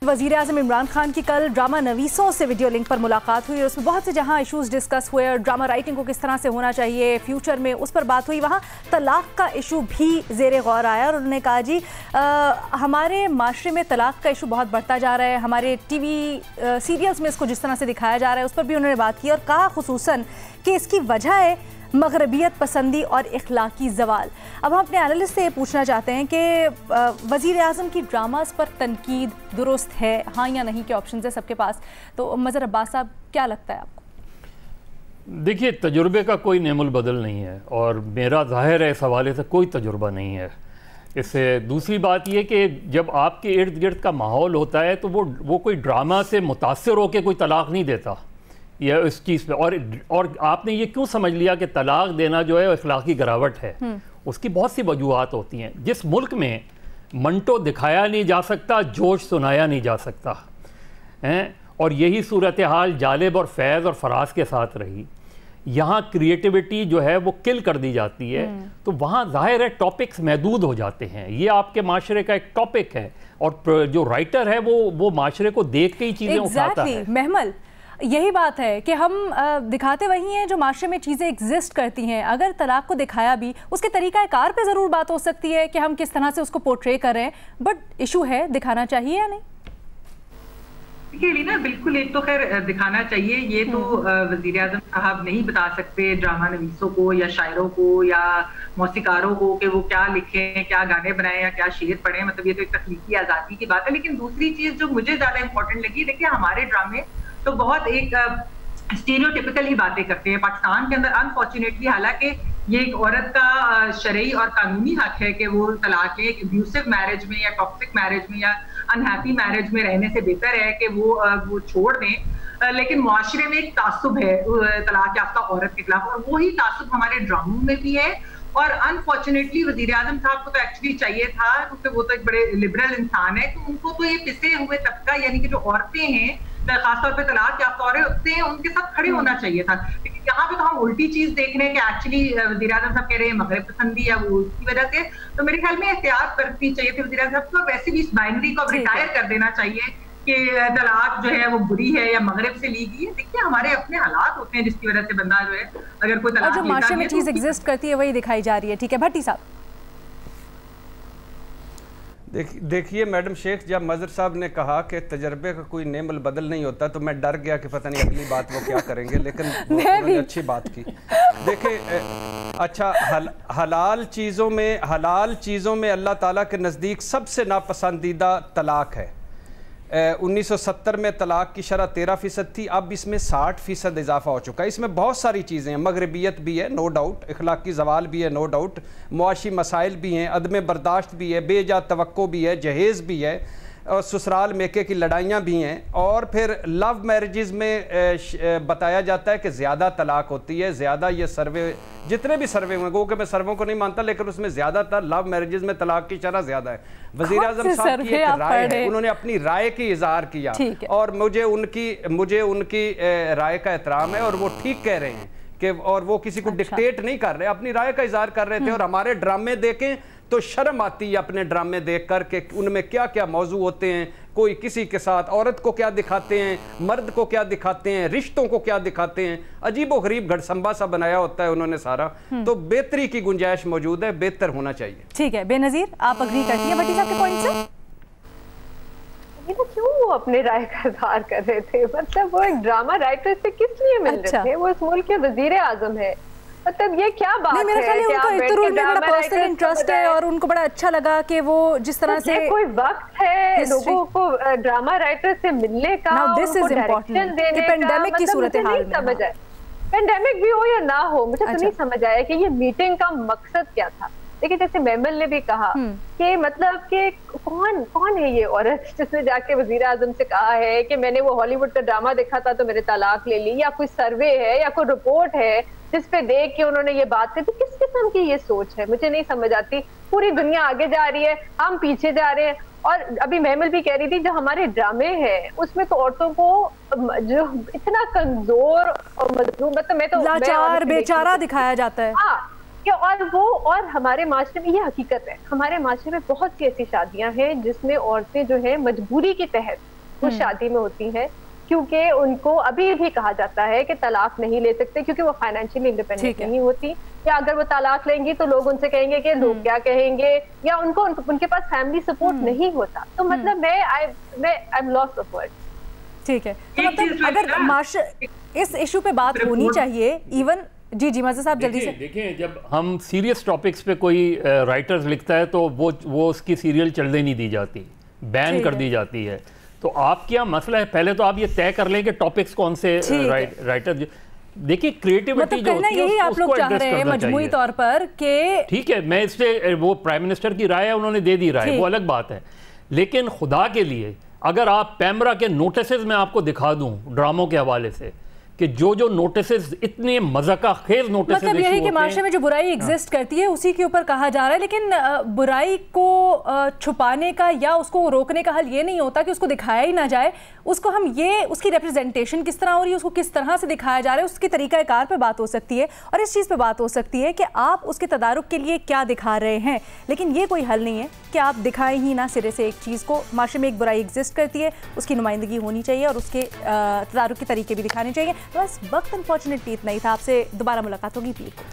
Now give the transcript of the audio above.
वज़ीर-ए-आज़म इमरान खान की कल ड्रामा नवीसों से वीडियो लिंक पर मुलाकात हुई और उसमें बहुत से जहां इश्यूज़ डिस्कस हुए और ड्रामा राइटिंग को किस तरह से होना चाहिए फ्यूचर में, उस पर बात हुई। वहां तलाक का इशू भी ज़ेरे गौर आया और उन्होंने कहा जी हमारे माशरे में तलाक का इशू बहुत बढ़ता जा रहा है, हमारे टीवी सीरियल्स में इसको जिस तरह से दिखाया जा रहा है उस पर भी उन्होंने बात की और कहा खुसूसन कि इसकी वजह है मगरबियत पसंदी और इखलाकी जवाल। अब हम अपने एनालिस्ट से पूछना चाहते हैं कि वज़ीर-ए-आज़म की ड्रामास पर तनकीद दुरुस्त है, हाँ या नहीं के ऑप्शन है सबके पास। तो मज़हर अब्बास साहब, क्या लगता है आपको? देखिए, तजुर्बे का कोई नेमुल बदल नहीं है और मेरा ज़ाहिर है इस हवाले से कोई तजुर्बा नहीं है। इससे दूसरी बात यह कि जब आपके इर्द गिर्द का माहौल होता है तो वो कोई ड्रामा से मुतासर होकर कोई तलाक नहीं देता या इस चीज़ पे। और आपने ये क्यों समझ लिया कि तलाक देना जो है इखलाकी गिरावट है? उसकी बहुत सी वजूहात होती हैं। जिस मुल्क में मंटो दिखाया नहीं जा सकता, जोश सुनाया नहीं जा सकता हैं, और यही सूरत हाल जालिब और फैज़ और फराज के साथ रही। यहाँ क्रिएटिविटी जो है वो किल कर दी जाती है, तो वहाँ ज़ाहिर है टॉपिक्स महदूद हो जाते हैं। ये आपके माशरे का एक टॉपिक है और जो राइटर है वो माशरे को देख के ही चीज़ें उठाता है। महमल, यही बात है कि हम दिखाते वही हैं जो माशरे में चीज़ें एग्जिस्ट करती हैं। अगर तलाक को दिखाया भी, उसके तरीक़ाकार पे ज़रूर बात हो सकती है कि हम किस तरह से उसको पोर्ट्रे कर रहे हैं, बट इशू है दिखाना चाहिए या नहीं? देखिए लीना, बिल्कुल एक तो खैर दिखाना चाहिए, ये तो वज़ीर-ए-आज़म साहब नहीं बता सकते ड्रामा नवीसों को या शायरों को या मौसीकारों को कि वो क्या लिखें, क्या गाने बनाएं या क्या शेर पढ़ें। मतलब ये तो एक तख्लीकी आज़ादी की बात है। लेकिन दूसरी चीज़ जो मुझे ज़्यादा इंपॉर्टेंट लगी, देखिए हमारे ड्रामे तो बहुत एक स्टीरियोटिपिकल ही बातें करते हैं पाकिस्तान के अंदर। अनफॉर्चुनेटली, हालांकि ये एक औरत का शरई और कानूनी हक है कि वो तलाक ले, अब्यूसिव मैरिज में या टॉक्सिक मैरिज में या अनहैप्पी मैरिज में रहने से बेहतर है कि वो छोड़ दें। लेकिन मुआशरे में एक तासुब है तलाक याफ्ता औरत के खिलाफ, और वही तासुब हमारे ड्रामों में भी है। और अनफॉर्चुनेटली वज़ीर-ए-आज़म साहब को तो एक्चुअली चाहिए था, क्योंकि वो तो एक बड़े लिबरल इंसान है, तो उनको तो ये पिसे हुए तबका यानी कि जो औरतें हैं खासतौर पे तलाक याफ्ता औरतें हैं, उनके साथ खड़े होना चाहिए था। लेकिन यहाँ पे तो हम उल्टी चीज देख रहे हैं कि एक्चुअली वज़ीर-ए-आज़म साहब कह रहे हैं मगरिब पसंदी या वो उसकी वजह से। तो मेरे ख्याल में एहतियात बरतनी चाहिए थी वज़ीर-ए-आज़म साहब को। वैसे भी इस बाइनरी को अब रिटायर कर देना चाहिए कि तलाक जो है वो बुरी है या मगरिब से ली गई है। देखिए हमारे अपने हालात होते हैं जिसकी वजह से बंदा जो है अगर कोई तलाक जो माशरे में चीज एग्जिस्ट करती है वही दिखाई जा रही है। ठीक है भट्टी साहब। देखिए मैडम शेख, जब मज़हर साहब ने कहा कि तजर्बे का कोई नेमल बदल नहीं होता तो मैं डर गया कि पता नहीं अगली बात वो क्या करेंगे, लेकिन उन्होंने अच्छी बात की। देखिए अच्छा, हलाल चीज़ों में अल्लाह ताला के नज़दीक सबसे नापसंदीदा तलाक है। 1970 में तलाक की शरह 13% थी, अब इसमें 60% इजाफा हो चुका है। इसमें बहुत सारी चीज़ें हैं, मगरबियत भी है नो डाउट, इखलाकी ज़वाल भी है नो डाउट, मुआशी मसाइल भी हैं, अदम बर्दाश्त भी है, बेजा तवक्को भी है, जहेज़ भी है, और ससुराल मेके की लड़ाइयाँ भी हैं। और फिर लव मैरिजेज़ में बताया जाता है कि ज़्यादा तलाक होती है। ज़्यादा ये सर्वे जितने भी सर्वे हुए, कि मैं सर्वों को नहीं मानता, लेकिन उसमें ज़्यादातर लव मैरिजेज़ में तलाक की शरह ज़्यादा है। वज़ीर-ए-आज़म साहब की एक राय है, उन्होंने अपनी राय की इज़हार किया और मुझे उनकी राय का एहतराम है और वो ठीक कह रहे हैं कि, और वो किसी को डिक्टेट नहीं कर रहे, अपनी राय का इज़हार कर रहे थे। और हमारे ड्रामे देखें तो शर्म आती है अपने ड्रामे देख कर के उनमें क्या क्या मौजू होते हैं, कोई किसी के साथ औरत को क्या दिखाते हैं, मर्द को क्या दिखाते हैं, रिश्तों को क्या दिखाते हैं, अजीबो गरीब घड़संबा सा बनाया होता है उन्होंने सारा। तो बेहतरी की गुंजाइश मौजूद है, बेहतर होना चाहिए। ठीक है बेनज़ीर, आप अग्री करती हैं भट्टी साहब के पॉइंट से? क्यों वो अपने राय का इज़हार कर रहे थे? मतलब वो एक ड्रामा राइटर से किस लिए मिल रहे थे? वो इस मुल्क के वज़ीर-ए-आज़म है, मतलब ये क्या बात है? मेरे ख्याल में उनको इतरूर में बड़ा पर्सनल इंटरेस्ट है और उनको बड़ा अच्छा लगा कि वो जिस तरह से कोई वक्त है लोगों को ड्रामा राइटर से मिलने का, उनको डायरेक्शन देने का। पेंडेमिक की सूरत हाल में समझ आए, पेंडेमिक भी हो या ना हो, मुझे तो नहीं समझ आया कि ये मीटिंग का मकसद क्या था। देखिए जैसे मेमल ने भी कहा कि मतलब कि कौन है ये औरत जिसने जाके वज़ीर-ए-आज़म से कहा है कि मैंने वो हॉलीवुड का ड्रामा देखा था तो मैंने तलाक ले ली, या कोई सर्वे है या कोई रिपोर्ट है जिस पे देख के उन्होंने ये बात कही। किस किस्म की ये सोच है, मुझे नहीं समझ आती। पूरी दुनिया आगे जा रही है, हम पीछे जा रहे हैं। और अभी महमल भी कह रही थी जो हमारे ड्रामे हैं उसमें तो औरतों को जो इतना कमजोर और मजलूम, मतलब मैं तो लाचार बेचारा दिखाया जाता है। हाँ, और हमारे माशरे में ये हकीकत है, हमारे माशरे में बहुत सी ऐसी शादियां हैं जिसमें औरतें जो है मजबूरी के तहत वो शादी में होती हैं, क्योंकि उनको अभी भी कहा जाता है कि तलाक नहीं ले सकते क्योंकि वो फाइनेंशियली इंडिपेंडेंट नहीं होती, या अगर वो तलाक लेंगी तो लोग उनसे कहेंगे कि लोग क्या कहेंगे, या उनके पास फैमिली सपोर्ट नहीं होता। तो मतलब मैं I am loss of word. ठीक है, तो मतलब अगर मार्शल इस इशू पे बात होनी चाहिए इवन। जी माज़र साहब जल्दी से देखिए, जब हम सीरियस टॉपिक्स पे कोई राइटर्स लिखता है तो वो उसकी सीरियल चलने नहीं दी जाती, बैन कर दी जाती है। तो आप क्या मसला है, पहले तो आप ये तय कर लें कि टॉपिक्स कौन से राइटर। देखिए क्रिएटिविटी जो होती है यही आप लोग चाह रहे हैं मजमूई तौर पर कि ठीक है, मैं इससे वो प्राइम मिनिस्टर की राय है, उन्होंने दे दी राय, वो अलग बात है। लेकिन खुदा के लिए अगर आप पैमरा के नोटिसेस में आपको दिखा दूं ड्रामों के हवाले से कि जो नोटिसेस इतने मज़ाका खेज नोटिसेस, मतलब यही कि माशरे में जो बुराई एग्जिस्ट करती है उसी के ऊपर कहा जा रहा है। लेकिन बुराई को छुपाने का या उसको रोकने का हल ये नहीं होता कि उसको दिखाया ही ना जाए, उसको हम ये उसकी रिप्रेजेंटेशन किस तरह हो रही है, उसको किस तरह से दिखाया जा रहा है, उसकी तरीक़ाकार पे बात हो सकती है और इस चीज़ पे बात हो सकती है कि आप उसके तदारुक के लिए क्या दिखा रहे हैं। लेकिन ये कोई हल नहीं है कि आप दिखाएं ही ना सिरे से एक चीज़ को। माशरे में एक बुराई एग्जिस्ट करती है, उसकी नुमाइंदगी होनी चाहिए और उसके तदारुक के तरीके भी दिखाने चाहिए। बस वक्त अनफॉर्चुनेटली इतना ही था। आपसे दोबारा मुलाकात होगी पीर को।